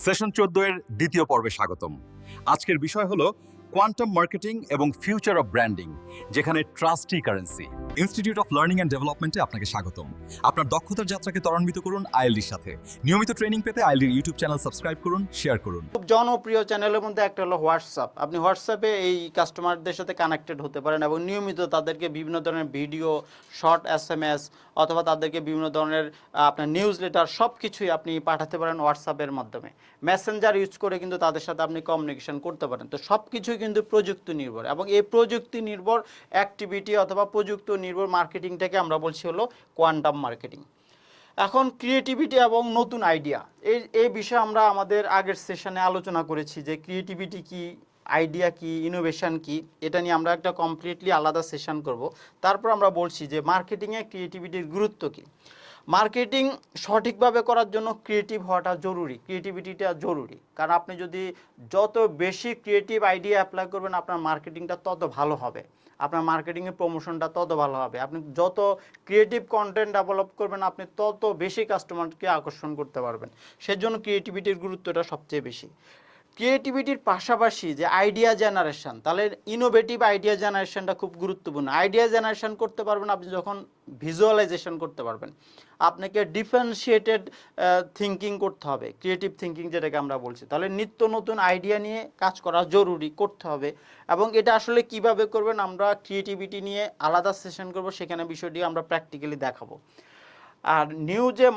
Session 14 এর দ্বিতীয় পর্বে স্বাগতম। আজকের বিষয় হলো কোয়ান্টাম মার্কেটিং এবং ফিউচার অফ ব্র্যান্ডিং, যেখানে ট্রাস্টই currency. Institute of learning and ডেভেলপমেন্টে আপনাকে স্বাগতম। আপনার দক্ষতার যাত্রাকে ত্বরান্বিত করুন আইএলডির সাথে। নিয়মিত ট্রেনিং পেতে আইএলডির ইউটিউব চ্যানেল সাবস্ক্রাইব করুন, শেয়ার করুন। খুব জনপ্রিয় চ্যানেলের মধ্যে একটা হলো হোয়াটসঅ্যাপ। আপনি হোয়াটসঅ্যাপে এই কাস্টমারদের সাথে কানেক্টেড হতে পারেন এবং নিয়মিত তাদেরকে বিভিন্ন ধরনের ভিডিও, শর্ট এসএমএস অথবা তাদেরকে বিভিন্ন ধরনের আপনার নিউজ লেটার সব কিছুই আপনি পাঠাতে পারেন হোয়াটসঅ্যাপের মাধ্যমে। মেসেঞ্জার ইউজ করে কিন্তু তাদের সাথে আপনি কমিউনিকেশন করতে পারেন। তো সব কিছুই কিন্তু প্রযুক্তি নির্ভর এবং এই প্রযুক্তি নির্ভর অ্যাক্টিভিটি অথবা প্রযুক্তি নির্ভর মার্কেটিংটাকে আমরা বলছি হলো কোয়ান্টাম মার্কেটিং। এখন ক্রিয়েটিভিটি এবং নতুন আইডিয়া এই বিষয়ে আমরা আমাদের আগের সেশনে আলোচনা করেছি যে ক্রিয়েটিভিটি কি, আইডিয়া কি, ইনোভেশন কি, এটা নিয়ে আমরা একটা কমপ্লিটলি আলাদা সেশন করব। তারপর আমরা বলছি যে মার্কেটিংয়ে ক্রিয়েটিভিটির গুরুত্ব কী। মার্কেটিং সঠিকভাবে করার জন্য ক্রিয়েটিভ হওয়াটা জরুরি, ক্রিয়েটিভিটিটা জরুরি। কারণ আপনি যদি যত বেশি ক্রিয়েটিভ আইডিয়া অ্যাপ্লাই করবেন আপনার মার্কেটিংটা তত ভালো হবে, আপনার মার্কেটিংয়ের প্রমোশনটা তত ভালো হবে। আপনি যত ক্রিয়েটিভ কন্টেন্ট ডেভেলপ করবেন আপনি তত বেশি কাস্টমারকে আকর্ষণ করতে পারবেন। সেজন্য ক্রিয়েটিভিটির গুরুত্বটা সবচেয়ে বেশি। ক্রিয়েটিভিটির পাশাপাশি যে আইডিয়া জেনারেশন, তাহলে ইনোভেটিভ আইডিয়া জেনারেশনটা খুব গুরুত্বপূর্ণ। আইডিয়া জেনারেশন করতে পারবেন আপনি যখন ভিজুয়ালাইজেশন করতে পারবেন। আপনাকে ডিফারেন্সিয়েটেড থিঙ্কিং করতে হবে, ক্রিয়েটিভ থিঙ্কিং যেটাকে আমরা বলছি। তাহলে নিত্য নতুন আইডিয়া নিয়ে কাজ করা জরুরি, করতে হবে। এবং এটা আসলে কিভাবে করবেন আমরা ক্রিয়েটিভিটি নিয়ে আলাদা সেশন করব, সেখানে বিষয়টি আমরা প্র্যাকটিক্যালি দেখাবো। আর নিউজে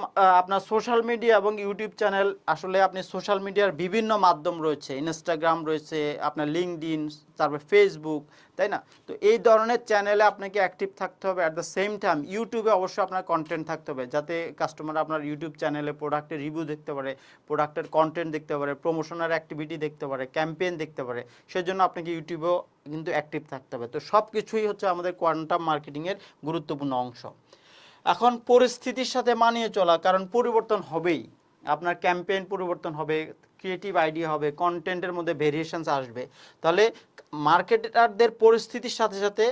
আপনার সোশ্যাল মিডিয়া এবং ইউটিউব চ্যানেল, আসলে আপনি সোশ্যাল মিডিয়ার বিভিন্ন মাধ্যম রয়েছে, ইনস্টাগ্রাম রয়েছে, আপনার লিঙ্কডইন, তারপর ফেসবুক, তাই না? তো এই ধরনের চ্যানেলে আপনাকে অ্যাক্টিভ থাকতে হবে। অ্যাট দ্য সেম টাইম ইউটিউবে অবশ্যই আপনার কন্টেন্ট থাকতে হবে, যাতে কাস্টমার আপনার ইউটিউব চ্যানেলে প্রোডাক্টের রিভিউ দেখতে পারে, প্রোডাক্টের কন্টেন্ট দেখতে পারে, প্রমোশনাল অ্যাক্টিভিটি দেখতে পারে, ক্যাম্পেইন দেখতে পারে। সেজন্য আপনাকে ইউটিউবেও কিন্তু অ্যাক্টিভ থাকতে হবে। তো সব কিছুই হচ্ছে আমাদের কোয়ান্টাম মার্কেটিংয়ের গুরুত্বপূর্ণ অংশ। এখন পরিস্থিতির সাথে মানিয়ে চলা, কারণ পরিবর্তন হবেই, আপনার ক্যাম্পেইন পরিবর্তন হবে, ক্রিয়েটিভ আইডিয়া হবে, কন্টেন্টের মধ্যে ভেরিয়েশনস আসবে। তাহলে মার্কেটারদের পরিস্থিতির সাথে সাথে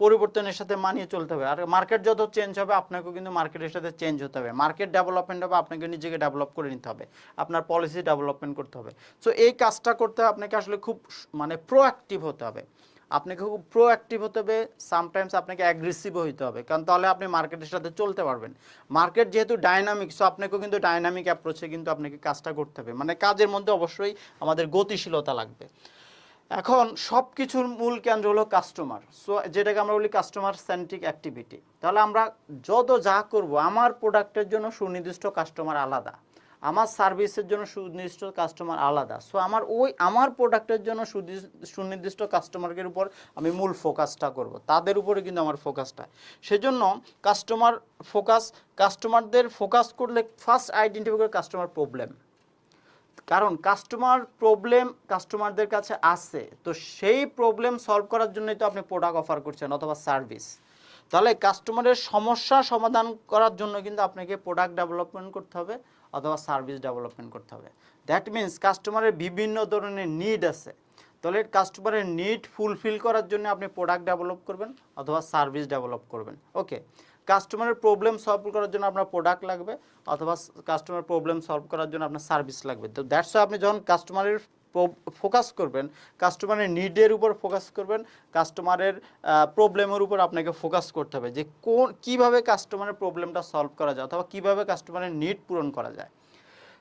পরিবর্তনের সাথে মানিয়ে চলতে হবে। আর মার্কেট যত চেঞ্জ হবে আপনাকেও কিন্তু মার্কেটের সাথে চেঞ্জ হতে হবে। মার্কেট ডেভেলপমেন্ট হবে, আপনাকে নিজেকে ডেভেলপ করে নিতে হবে, আপনার পলিসি ডেভেলপমেন্ট করতে হবে। সো এই কাজটা করতে আপনাকে আসলে খুব প্রোঅ্যাক্টিভ হতে হবে। আপনাকে খুব প্রোঅ্যাক্টিভ হতে হবে, সামটাইমস আপনাকে অ্যাগ্রেসিভ হতে হবে, কারণ তাহলে আপনি মার্কেটের সাথে চলতে পারবেন। মার্কেট যেহেতু ডাইনামিক, সো আপনাকেও কিন্তু ডাইনামিক অ্যাপ্রোচে কিন্তু আপনাকে কাজটা করতে হবে। কাজের মধ্যে অবশ্যই আমাদের গতিশীলতা লাগবে। এখন সব কিছুর মূল কেন্দ্র হলো কাস্টমার, সো যেটাকে আমরা বলি কাস্টমার সেন্ট্রিক অ্যাক্টিভিটি। তাহলে আমরা যা করব, আমার প্রোডাক্টের জন্য সুনির্দিষ্ট কাস্টমার আলাদা, আমার সার্ভিসের জন্য সুনির্দিষ্ট কাস্টমার আলাদা। সো আমার প্রোডাক্টের জন্য সুনির্দিষ্ট কাস্টমারের উপর আমি মূল ফোকাসটা করব, তাদের উপরে কিন্তু আমার ফোকাসটা। সেজন্য কাস্টমারদের ফোকাস করলে ফার্স্ট আইডেন্টিফাই করে কাস্টমার প্রবলেম। কারণ কাস্টমার প্রবলেম কাস্টমারদের কাছে আছে, তো সেই প্রবলেম সলভ করার জন্যই তো আপনি প্রোডাক্ট অফার করছেন অথবা সার্ভিস। তাহলে কাস্টমারের সমস্যা সমাধান করার জন্য কিন্তু আপনাকে প্রোডাক্ট ডেভেলপমেন্ট করতে হবে অথবা সার্ভিস ডেভেলপমেন্ট করতে হবে। দ্যাট মিনস কাস্টমারের বিভিন্ন ধরনের নিড আছে, তাহলে কাস্টমারের নিড ফুলফিল করার জন্য আপনি প্রোডাক্ট ডেভেলপ করবেন অথবা সার্ভিস ডেভেলপ করবেন। ওকে, কাস্টমারের প্রবলেম সলভ করার জন্য আপনার প্রোডাক্ট লাগবে অথবা কাস্টমার প্রবলেম সলভ করার জন্য আপনার সার্ভিস লাগবে। তো দ্যাটস ওয়াই আপনি যখন কাস্টমারের ফোকাস করবেন, কাস্টমারের নিডের উপর ফোকাস করবেন, কাস্টমারের প্রবলেমের উপর আপনাকে ফোকাস করতে হবে যে কীভাবে কাস্টমারের প্রবলেমটা সলভ করা যায় অথবা কীভাবে কাস্টমারের নিড পূরণ করা যায়।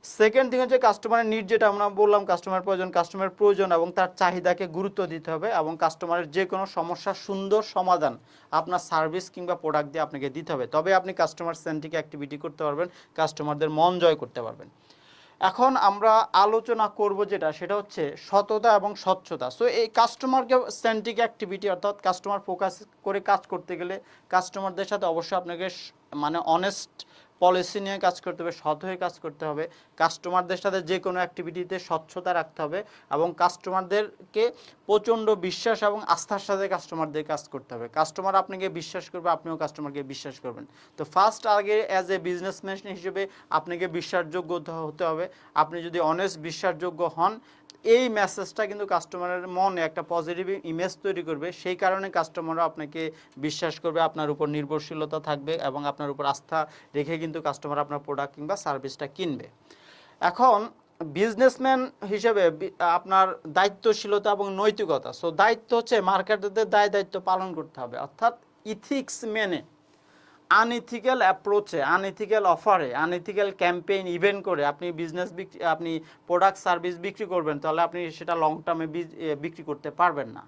সেকেন্ড থিং হচ্ছে কাস্টমারের নিড, যেটা আমরা বললাম কাস্টমারের প্রয়োজন এবং তার চাহিদাকে গুরুত্ব দিতে হবে এবং কাস্টমারের যে কোনো সমস্যার সুন্দর সমাধান আপনার সার্ভিস কিংবা প্রোডাক্ট দিয়ে আপনাকে দিতে হবে। তবে আপনি কাস্টমার সেন্ট্রিক অ্যাক্টিভিটি করতে পারবেন, কাস্টমারদের মন জয় করতে পারবেন। এখন আমরা আলোচনা করব সেটা হচ্ছে সততা এবং স্বচ্ছতা। সো এই কাস্টমারকে সেন্ট্রিক অ্যাক্টিভিটি অর্থাৎ কাস্টমার ফোকাস করে কাজ করতে গেলে কাস্টমারদের সাথে অবশ্যই আপনাকে অনেস্ট পলিসি নিয়ে কাজ করতে হবে, সৎ হয়ে কাজ করতে হবে। কাস্টমারদের সাথে যে কোনো অ্যাক্টিভিটিতে স্বচ্ছতা রাখতে হবে এবং কাস্টমারদেরকে প্রচণ্ড বিশ্বাস এবং আস্থার সাথে কাস্টমারদের কাজ করতে হবে। কাস্টমার আপনাকে বিশ্বাস করবে, আপনিও কাস্টমারকে বিশ্বাস করবেন। তো ফার্স্ট আগে অ্যাজ এ বিজনেসম্যান হিসেবে আপনাকে বিশ্বাসযোগ্য হতে হবে। আপনি যদি অনেস্ট বিশ্বাসযোগ্য হন, এই মেসেজটা কিন্তু কাস্টমারের মনে একটা পজিটিভ ইমেজ তৈরি করবে। সেই কারণে কাস্টমারও আপনাকে বিশ্বাস করবে, আপনার উপর নির্ভরশীলতা থাকবে এবং আপনার উপর আস্থা রেখে কিন্তু কাস্টমার আপনার প্রোডাক্ট কিংবা সার্ভিসটা কিনবে। এখন বিজনেসম্যান হিসেবে আপনার দায়িত্বশীলতা এবং নৈতিকতা, সো দায়িত্ব হচ্ছে মার্কেটারদের দায়িত্ব পালন করতে হবে, অর্থাৎ ইথিক্স মেনে, আনইথিক্যাল অ্যাপ্রোচে, আনইথিক্যাল অফারে, আনইথিক্যাল ক্যাম্পেইন ইভেন্ট করে আপনি আপনি প্রোডাক্ট সার্ভিস বিক্রি করবেন, তাহলে আপনি সেটা লং টার্মে বিক্রি করতে পারবেন না।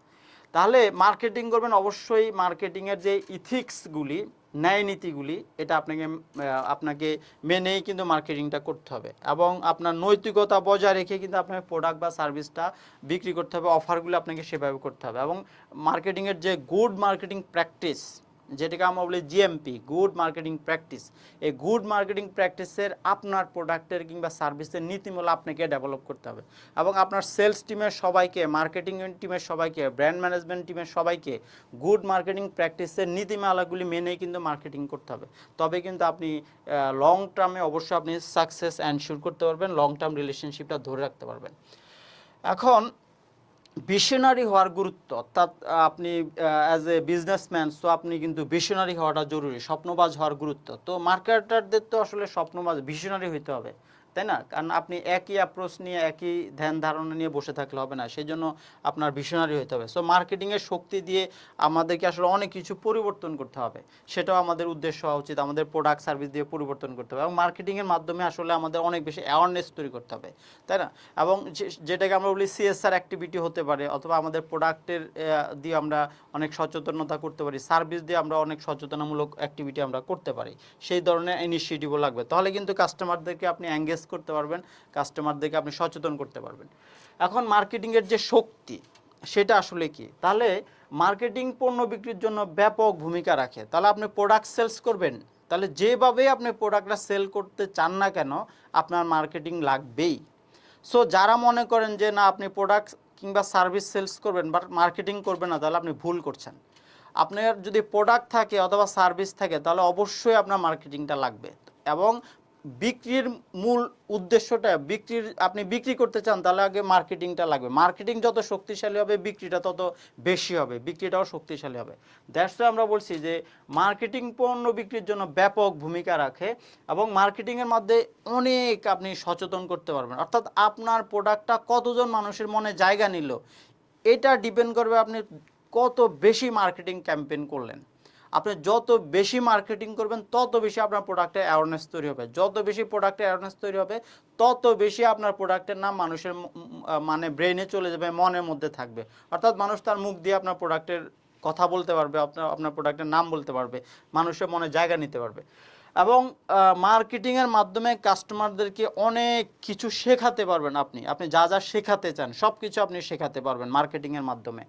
তাহলে মার্কেটিং করবেন, অবশ্যই মার্কেটিংয়ের যে ইথিক্সগুলি, ন্যায় নীতিগুলি, এটা আপনাকে মেনেই কিন্তু মার্কেটিংটা করতে হবে, এবং আপনার নৈতিকতা বজায় রেখে কিন্তু আপনার প্রোডাক্ট বা সার্ভিসটা বিক্রি করতে হবে, অফারগুলো আপনাকে সেভাবে করতে হবে। এবং মার্কেটিংয়ের যে গুড মার্কেটিং প্র্যাকটিস, যেটাকে আমরা বলি জিএমপি, গুড মার্কেটিং প্র্যাকটিস, এই গুড মার্কেটিং প্র্যাকটিসের আপনার প্রোডাক্টের কিংবা সার্ভিসের নীতিমালা আপনাকে ডেভেলপ করতে হবে, এবং আপনার সেলস টিমের সবাইকে, মার্কেটিং টিমের সবাইকে, ব্র্যান্ড ম্যানেজমেন্ট টিমের সবাইকে গুড মার্কেটিং প্র্যাকটিসের নীতিমালাগুলি মেনেই কিন্তু মার্কেটিং করতে হবে। তবে কিন্তু আপনি লং টার্মে অবশ্যই আপনি সাকসেস এনশিওর করতে পারবেন, লং টার্ম রিলেশনশিপটা ধরে রাখতে পারবেন। এখন ভিশনারি হওয়ার গুরুত্ব, অর্থাৎ আপনি অ্যাজ এ বিজনেসম্যান, সো আপনি কিন্তু ভিশনারি হওয়াটা জরুরি, স্বপ্নবাজ হওয়ার গুরুত্ব। তো মার্কেটারদের তো আসলে স্বপ্নবাজ, ভিশনারি হইতে হবে, তাই না? কারণ আপনি একই অ্যাপ্রোচ নিয়ে, একই ধ্যান ধারণা নিয়ে বসে থাকলে হবে না, সেই জন্য আপনার ভিশনারি হইতে হবে। সো মার্কেটিংয়ের শক্তি দিয়ে আমাদেরকে আসলে অনেক কিছু পরিবর্তন করতে হবে, সেটাও আমাদের উদ্দেশ্য হওয়া উচিত। আমাদের প্রোডাক্ট সার্ভিস দিয়ে পরিবর্তন করতে হবে, এবং মার্কেটিংয়ের মাধ্যমে আসলে আমাদের অনেক বেশি অ্যাওয়ারনেস তৈরি করতে হবে, তাই না? এবং যেটাকে আমরা বলি সিএসআর অ্যাক্টিভিটি হতে পারে, অথবা আমাদের প্রোডাক্টের দিয়ে আমরা অনেক সচেতনতা করতে পারি, সার্ভিস দিয়ে আমরা অনেক সচেতনামূলক অ্যাক্টিভিটি আমরা করতে পারি, সেই ধরনের ইনিশিয়েটিভও লাগবে। তাহলে কিন্তু কাস্টমারদেরকে আপনি এঙ্গেজ করতে পারবেন, কাস্টমারদেরকে আপনি সচেতন করতে পারবেন। এখন মার্কেটিংয়ের যে শক্তি, সেটা আসলে কি? তাহলে মার্কেটিং পণ্য বিক্রির জন্য ব্যাপক ভূমিকা রাখে। তাহলে আপনি প্রোডাক্ট সেলস করবেন, তাহলে যেভাবে আপনি প্রোডাক্টটা সেল করতে চান না কেন, আপনার মার্কেটিং লাগবেই। সো যারা মনে করেন যে না, আপনি প্রোডাক্ট কিংবা সার্ভিস সেলস করবেন বাট মার্কেটিং করবেন না, তাহলে আপনি ভুল করছেন। আপনার যদি প্রোডাক্ট থাকে অথবা সার্ভিস থাকে, তাহলে অবশ্যই আপনার মার্কেটিংটা লাগবে। এবং বিক্রির মূল উদ্দেশ্যটা, আপনি বিক্রি করতে চান, তাহলে আগে মার্কেটিংটা লাগবে। মার্কেটিং যত শক্তিশালী হবে, বিক্রিটা তত বেশি হবে, বিক্রিটাও শক্তিশালী হবে। দ্যাটস ওয়াই আমরা বলছি যে মার্কেটিং পণ্য বিক্রির জন্য ব্যাপক ভূমিকা রাখে, এবং মার্কেটিংয়ের মধ্যে অনেক আপনি সচেতন করতে পারবেন। অর্থাৎ আপনার প্রোডাক্টটা কতজন মানুষের মনে জায়গা নিল, এটা ডিপেন্ড করবে আপনি কত বেশি মার্কেটিং ক্যাম্পেইন করলেন। আপনি যত বেশি মার্কেটিং করবেন, তত বেশি আপনার প্রোডাক্টের অ্যাওয়ারনেস তৈরি হবে। যত বেশি প্রোডাক্টের অ্যাওয়ারনেস তৈরি হবে, তত বেশি আপনার প্রোডাক্টের নাম মানুষের মানে ব্রেনে চলে যাবে, মনের মধ্যে থাকবে। অর্থাৎ মানুষ তার মুখ দিয়ে আপনার প্রোডাক্টের কথা বলতে পারবে, আপনার প্রোডাক্টের নাম বলতে পারবে, মানুষের মনে জায়গা নিতে পারবে। এবং মার্কেটিংয়ের মাধ্যমে কাস্টমারদেরকে অনেক কিছু শেখাতে পারবেন। আপনি যা যা শেখাতে চান, সব কিছু আপনি শেখাতে পারবেন মার্কেটিংয়ের মাধ্যমে।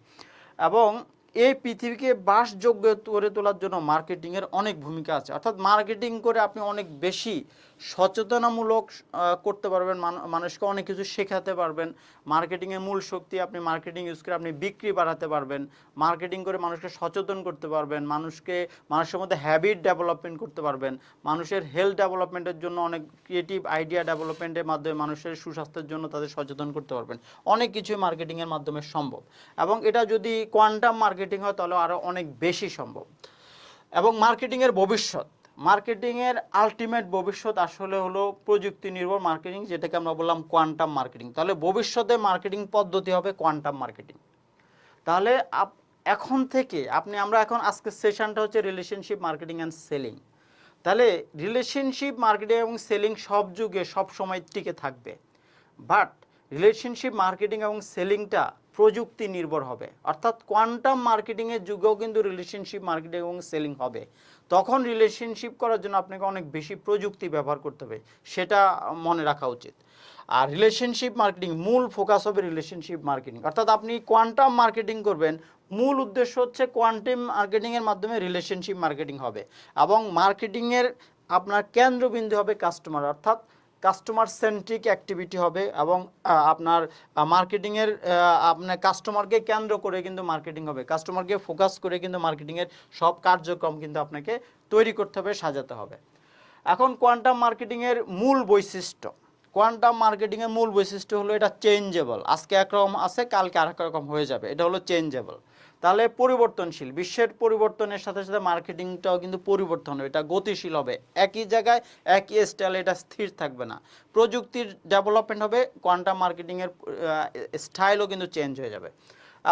এবং এই পৃথিবীকে বাসযোগ্য করে তোলার জন্য মার্কেটিংয়ের অনেক ভূমিকা আছে। অর্থাৎ মার্কেটিং করে আপনি অনেক বেশি সচেতনামূলক করতে পারবেন, মানুষকে অনেক কিছু শেখাতে পারবেন। মার্কেটিংয়ের মূল শক্তি, আপনি মার্কেটিং ইউজ করে আপনি বিক্রি বাড়াতে পারবেন, মার্কেটিং করে মানুষকে সচেতন করতে পারবেন, মানুষের মধ্যে হ্যাবিট ডেভেলপমেন্ট করতে পারবেন, মানুষের হেলথ ডেভেলপমেন্টের জন্য অনেক ক্রিয়েটিভ আইডিয়া ডেভেলপমেন্টের মাধ্যমে মানুষের সুস্বাস্থ্যের জন্য তাদের সচেতন করতে পারবেন। অনেক কিছুই মার্কেটিংয়ের মাধ্যমে সম্ভব, এবং এটা যদি কোয়ান্টাম মার্কেটিং হয়, তাহলে আরও অনেক বেশি সম্ভব। এবং মার্কেটিংয়ের ভবিষ্যৎ, মার্কেটিংয়ের আলটিমেট ভবিষ্যৎ আসলে হলো প্রযুক্তি নির্ভর মার্কেটিং, যেটাকে আমরা বললাম কোয়ান্টাম মার্কেটিং। তাহলে ভবিষ্যতে মার্কেটিং পদ্ধতি হবে কোয়ান্টাম মার্কেটিং। তাহলে এখন থেকে আমরা এখন আজকের সেশনটা হচ্ছে রিলেশনশিপ মার্কেটিং অ্যান্ড সেলিং। তাহলে রিলেশনশিপ মার্কেটিং এবং সেলিং সব যুগে সব সময় টিকে থাকবে, বাট রিলেশনশিপ মার্কেটিং এবং সেলিংটা প্রযুক্তি নির্ভর হবে। অর্থাৎ কোয়ান্টাম মার্কেটিংয়ের যুগেও কিন্তু রিলেশনশিপ মার্কেটিং এবং সেলিং হবে। তখন রিলেশনশিপ করার জন্য আপনাকে অনেক বেশি প্রযুক্তি ব্যবহার করতে হবে, সেটা মনে রাখা উচিত। আর রিলেশনশিপ মার্কেটিং মূল ফোকাস হবে রিলেশনশিপ মার্কেটিং। অর্থাৎ আপনি কোয়ান্টাম মার্কেটিং করবেন, মূল উদ্দেশ্য হচ্ছে কোয়ান্টাম মার্কেটিংয়ের মাধ্যমে রিলেশনশিপ মার্কেটিং হবে, এবং মার্কেটিংয়ের আপনার কেন্দ্রবিন্দু হবে কাস্টমার, অর্থাৎ কাস্টমার সেন্ট্রিক অ্যাক্টিভিটি হবে। এবং আপনার মার্কেটিংয়ের আপনার কাস্টমারকে কেন্দ্র করে কিন্তু মার্কেটিং হবে, কাস্টমারকে ফোকাস করে কিন্তু মার্কেটিংয়ের সব কার্যক্রম কিন্তু আপনাকে তৈরি করতে হবে, সাজাতে হবে। এখন কোয়ান্টাম মার্কেটিংয়ের মূল বৈশিষ্ট্য, কোয়ান্টাম মার্কেটিংয়ের মূল বৈশিষ্ট্য হলো এটা চেঞ্জেবল। আজকে একরকম আছে, কালকে আরেক রকম হয়ে যাবে, এটা হলো চেঞ্জেবল। তাহলে পরিবর্তনশীল, বিশ্বের পরিবর্তনের সাথে সাথে মার্কেটিংটাও কিন্তু পরিবর্তন হবে, এটা গতিশীল হবে, একই জায়গায় একই স্টাইলে এটা স্থির থাকবে না। প্রযুক্তির ডেভেলপমেন্ট হবে, কোয়ান্টাম মার্কেটিংয়ের স্টাইলও কিন্তু চেঞ্জ হয়ে যাবে।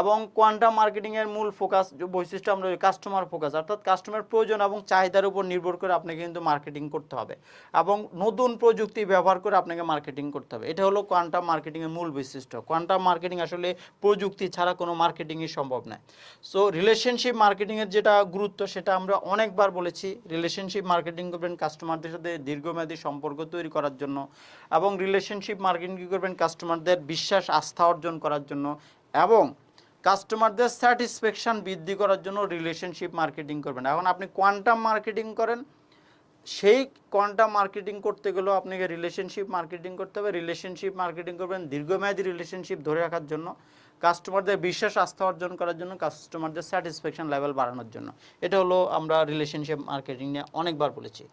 এবং কোয়ান্টাম মার্কেটিংয়ের মূল ফোকাস বৈশিষ্ট্য আমরা কাস্টমার ফোকাস, অর্থাৎ কাস্টমার প্রয়োজন এবং চাহিদার উপর নির্ভর করে আপনাকে কিন্তু মার্কেটিং করতে হবে এবং নতুন প্রযুক্তি ব্যবহার করে আপনাকে মার্কেটিং করতে হবে। এটা হলো কোয়ান্টাম মার্কেটিংয়ের মূল বৈশিষ্ট্য। কোয়ান্টাম মার্কেটিং আসলে প্রযুক্তি ছাড়া কোনো মার্কেটিংই সম্ভব নয়। সো রিলেশনশিপ মার্কেটিংয়ের যেটা গুরুত্ব সেটা আমরা অনেকবার বলেছি। রিলেশনশিপ মার্কেটিং করবেন কাস্টমারদের সাথে দীর্ঘমেয়াদী সম্পর্ক তৈরি করার জন্য, এবং রিলেশনশিপ মার্কেটিং করবেন কাস্টমারদের বিশ্বাস আস্থা অর্জন করার জন্য, এবং কাস্টমারদের স্যাটিসফ্যাকশন বৃদ্ধি করার জন্য রিলেশনশিপ মার্কেটিং করবেন। এখন আপনি কোয়ান্টাম মার্কেটিং করেন, সেই কোয়ান্টাম মার্কেটিং করতে গেলেও আপনাকে রিলেশনশিপ মার্কেটিং করতে হবে। রিলেশনশিপ মার্কেটিং করবেন দীর্ঘমেয়াদী রিলেশনশিপ ধরে রাখার জন্য, কাস্টমারদের বিশ্বাস আস্থা অর্জন করার জন্য, কাস্টমারদের স্যাটিসফ্যাকশন লেভেল বাড়ানোর জন্য। এটা হলো আমরা রিলেশনশিপ মার্কেটিং নিয়ে অনেকবার বলেছি।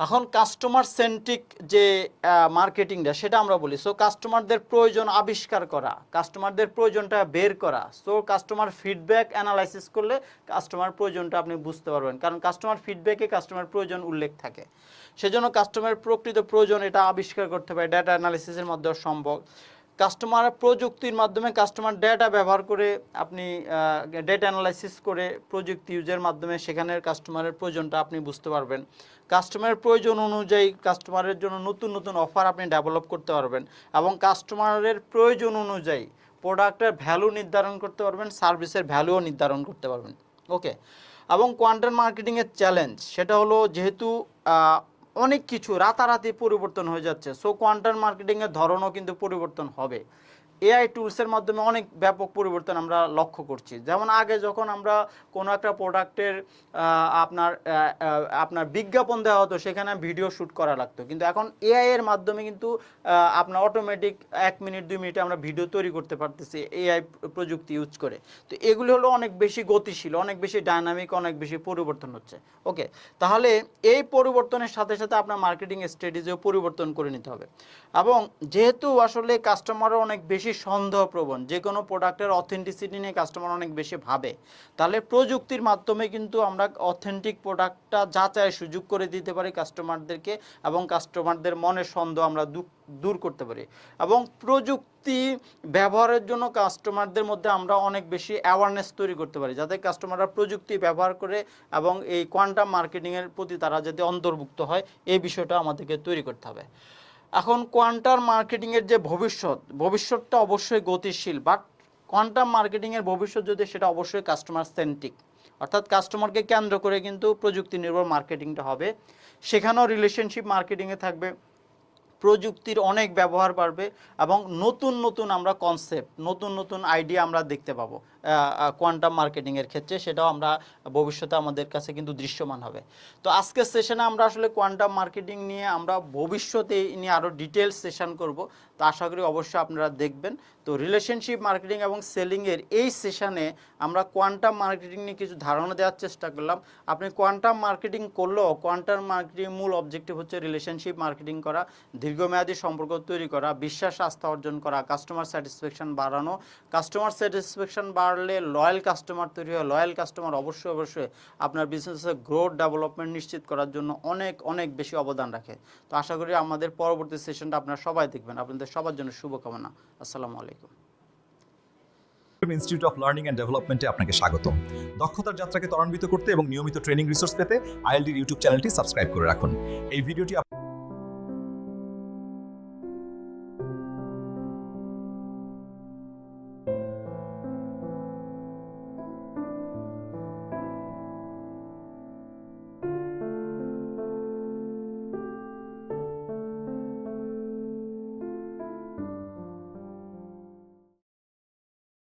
এখন কাস্টমার সেন্ট্রিক যে মার্কেটিংটা সেটা আমরা বলি। সো কাস্টমারদের প্রয়োজন আবিষ্কার করা, কাস্টমারদের প্রয়োজনটা বের করা। সো কাস্টমার ফিডব্যাক অ্যানালাইসিস করলে কাস্টমার প্রয়োজনটা আপনি বুঝতে পারবেন, কারণ কাস্টমার ফিডব্যাকে কাস্টমার প্রয়োজন উল্লেখ থাকে। সেজন্য কাস্টমারের প্রকৃত প্রয়োজন এটা আবিষ্কার করতে পারে, ডেটা অ্যানালাইসিসের মাধ্যমে সম্ভব। কাস্টমার প্রযুক্তির মাধ্যমে কাস্টমার ডেটা ব্যবহার করে আপনি ডেটা অ্যানালাইসিস করে প্রযুক্তি ইউজের মাধ্যমে সেখানের কাস্টমারের প্রয়োজনটা আপনি বুঝতে পারবেন। কাস্টমারের প্রয়োজন অনুযায়ী কাস্টমারের জন্য নতুন নতুন অফার আপনি ডেভেলপ করতে পারবেন, এবং কাস্টমারের প্রয়োজন অনুযায়ী প্রোডাক্টের ভ্যালু নির্ধারণ করতে পারবেন, সার্ভিসের ভ্যালুও নির্ধারণ করতে পারবেন। ওকে, এবং কোয়ান্টাম মার্কেটিংয়ের চ্যালেঞ্জ সেটা হলো যেহেতু অনেক কিছু রাতারাতি পরিবর্তন হয়ে যাচ্ছে, সো কোয়ান্টাম মার্কেটিংয়ের ধরনও কিন্তু পরিবর্তন হবে। এআই টুলসের মাধ্যমে অনেক ব্যাপক পরিবর্তন আমরা লক্ষ্য করছি। যেমন আগে যখন আমরা কোনো একটা প্রোডাক্টের আপনার বিজ্ঞাপন দেওয়া হতো, সেখানে ভিডিও শ্যুট করা লাগতো, কিন্তু এখন এআই এর মাধ্যমে কিন্তু আপনার অটোমেটিক 1 মিনিট 2 মিনিটে আমরা ভিডিও তৈরি করতে পারতেছি এআই প্রযুক্তি ইউজ করে। তো এগুলো হলো অনেক বেশি গতিশীল, অনেক বেশি ডাইনামিক, অনেক বেশি পরিবর্তন হচ্ছে। ওকে, তাহলে এই পরিবর্তনের সাথে সাথে আপনার মার্কেটিং স্ট্র্যাটেজিও পরিবর্তন করে নিতে হবে। এবং যেহেতু আসলে কাস্টমারও অনেক বেশি সন্দেহপ্রবণ, যে কোনো প্রোডাক্টের অথেন্টিসিটি নিয়ে কাস্টমার অনেক বেশি ভাবে, তাহলে প্রযুক্তির মাধ্যমে কিন্তু আমরা অথেন্টিক প্রোডাক্টটা যাচাইয়ের সুযোগ করে দিতে পারি কাস্টমারদেরকে, এবং কাস্টমারদের মনের সন্দেহ আমরা দূর করতে পারি। এবং প্রযুক্তি ব্যবহারের জন্য কাস্টমারদের মধ্যে আমরা অনেক বেশি অ্যাওয়ারনেস তৈরি করতে পারি, যাতে কাস্টমাররা প্রযুক্তি ব্যবহার করে এবং এই কোয়ান্টাম মার্কেটিংয়ের প্রতি তারা যাতে অন্তর্ভুক্ত হয়, এই বিষয়টা আমাদেরকে তৈরি করতে হবে। এখন কোয়ান্টাম মার্কেটিংয়ের যে ভবিষ্যৎটা অবশ্যই গতিশীল, বাট কোয়ান্টাম মার্কেটিংয়ের ভবিষ্যৎ যদি সেটা অবশ্যই কাস্টমার সেন্ট্রিক, অর্থাৎ কাস্টমারকে কেন্দ্র করে কিন্তু প্রযুক্তি নির্ভর মার্কেটিংটা হবে। সেখানেও রিলেশনশিপ মার্কেটিংয়ে থাকবে, প্রযুক্তির অনেক ব্যবহার বাড়বে, এবং নতুন নতুন আমরা কনসেপ্ট, নতুন নতুন আইডিয়া আমরা দেখতে পাবো কোয়ান্টাম মার্কেটিংয়ের ক্ষেত্রে, সেটাও আমরা ভবিষ্যতে আমাদের কাছে কিন্তু দৃশ্যমান হবে। তো আজকের সেশনে আমরা আসলে কোয়ান্টাম মার্কেটিং নিয়ে আমরা ভবিষ্যতে নিয়ে আরও ডিটেলস সেশন করব, তো আশা করি অবশ্যই আপনারা দেখবেন। তো রিলেশনশিপ মার্কেটিং এবং সেলিংয়ের এই সেশনে আমরা কোয়ান্টাম মার্কেটিং নিয়ে কিছু ধারণা দেওয়ার চেষ্টা করলাম। আপনি কোয়ান্টাম মার্কেটিং করলেও কোয়ান্টাম মার্কেটিং মূল অবজেক্টিভ হচ্ছে রিলেশনশিপ মার্কেটিং করা, দীর্ঘমেয়াদী সম্পর্ক তৈরি করা, বিশ্বাস আস্থা অর্জন করা, কাস্টমার স্যাটিসফ্যাকশন বাড়ানো। কাস্টমার স্যাটিসফ্যাকশন বাড়লে লয়াল কাস্টমার তৈরি হয়, লয়াল কাস্টমার অবশ্যই আপনার বিজনেসের গ্রোথ ডেভেলপমেন্ট নিশ্চিত করার জন্য অনেক অনেক বেশি অবদান রাখে। তো আশা করি আমাদের পরবর্তী সেশনটা আপনারা সবাই দেখবেন। আপনাদের সবার জন্য শুভকামনা। আসসালামু আলাইকুম। ইনস্টিটিউট অফ লার্নিং অ্যান্ড ডেভেলপমেন্টে আপনাকে স্বাগতম। দক্ষতার যাত্রাকে ত্বরান্বিত করতে এবং নিয়মিত ট্রেনিং রিসোর্স পেতে আইএলডির ইউটিউব চ্যানেলটি সাবস্ক্রাইব করে রাখুন। এই ভিডিওটি